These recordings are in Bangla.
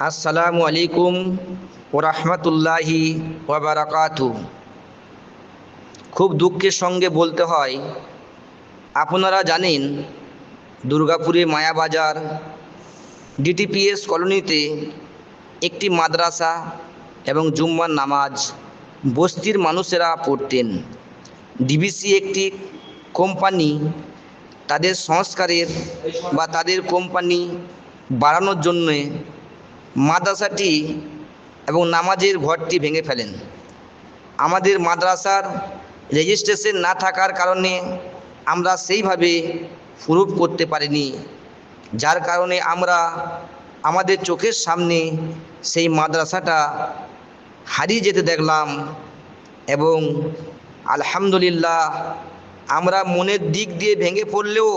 আসসালামু আলাইকুম ওরহমতুল্লাহি ওয়াবারাকাতুহু। খুব দুঃখের সঙ্গে বলতে হয়, আপনারা জানেন দুর্গাপুরে মায়াবাজার ডিটিপিএস কলোনিতে একটি মাদ্রাসা এবং জুম্মার নামাজ বস্তির মানুষেরা পড়তেন। ডিবিসি একটি কোম্পানি তাদের সংস্কারের বা তাদের কোম্পানি বাড়ানোর জন্যে মাদ্রাসাটি এবং নামাজের ঘরটি ভেঙে ফেলেন। আমাদের মাদ্রাসার রেজিস্ট্রেশন না থাকার কারণে আমরা সেইভাবে প্রুফ করতে পারিনি, যার কারণে আমরা আমাদের চোখের সামনে সেই মাদ্রাসাটা হারিয়ে যেতে দেখলাম। এবং আলহামদুলিল্লাহ, আমরা মনের দিক দিয়ে ভেঙে পড়লেও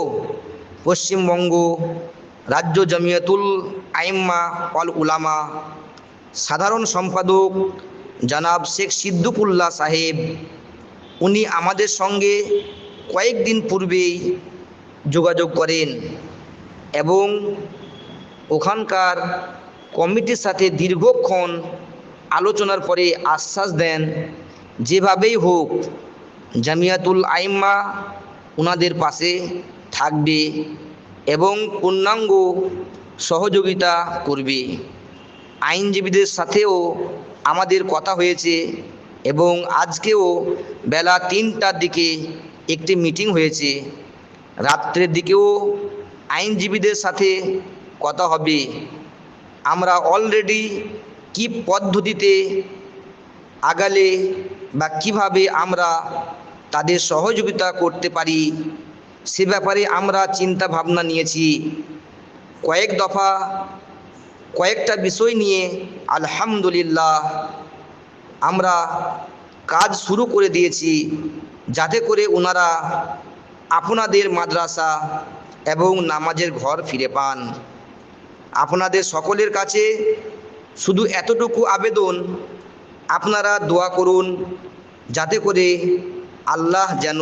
পশ্চিমবঙ্গ রাজ্য জমিয়তুল আইম্মা ওয়াল উলামা সাধারণ সম্পাদক জনাব শেখ সিদ্দিকুল্লাহ সাহেব, উনি আমাদের সঙ্গে কয়েকদিন পূর্বেই যোগাযোগ করেন এবং ওখানকার কমিটির সাথে দীর্ঘক্ষণ আলোচনার পরে আশ্বাস দেন, যেভাবেই হোক জামিয়াতুল আইম্মা ওনাদের পাশে থাকবে এবং পূর্ণাঙ্গ সহযোগিতা করবে। আইনজীবীদের সাথেও আমাদের কথা হয়েছে এবং আজকেও বেলা 3টার দিকে একটি মিটিং হয়েছে। রাত্রের দিকেও আইনজীবীদের সাথে কথা হবে। আমরা অলরেডি কি পদ্ধতিতে আগালে বা কিভাবে আমরা তাদের সহযোগিতা করতে পারি সে ব্যাপারে আমরা চিন্তা ভাবনা নিয়েছি। কয়েক দফা কয়েকটা বিষয় নিয়ে আলহামদুলিল্লাহ আমরা কাজ শুরু করে দিয়েছি, যাতে করে ওনারা আপনাদের মাদ্রাসা এবং নামাজের ঘর ফিরে পান। আপনাদের সকলের কাছে শুধু এতটুকু আবেদন, আপনারা দোয়া করুন যাতে করে আল্লাহ যেন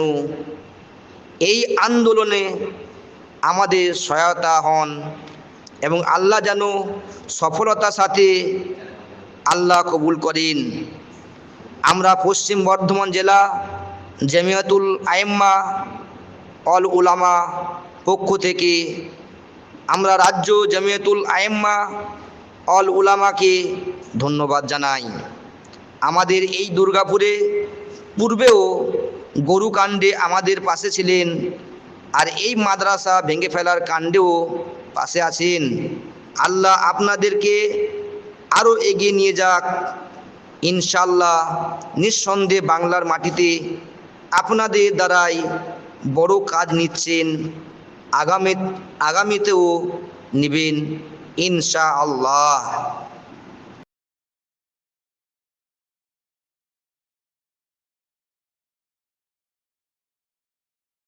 এই আন্দোলনে আমাদের সহায়তা হন এবং আল্লাহ যেন সফলতার সাথে আল্লাহ কবুল করেন। আমরা পশ্চিম বর্ধমান জেলা জামিয়াতুল আইম্মা ওয়াল উলামা পক্ষ থেকে আমরা রাজ্য জামিয়াতুল আইম্মা ওয়াল উলামাকে ধন্যবাদ জানাই। আমাদের এই দুর্গাপুরে পূর্বেও গরু কাণ্ডে আমাদের পাশে ছিলেন, আর এই মাদ্রাসা ভেঙে ফেলার কাণ্ডেও পাশে আছেন। আল্লাহ আপনাদেরকে আরও এগিয়ে নিয়ে যাক ইনশাল্লাহ। নিঃসন্দেহে বাংলার মাটিতে আপনাদের দ্বারাই বড় কাজ নিচ্ছেন, আগামীতেও নেবেন ইনশাআল্লাহ।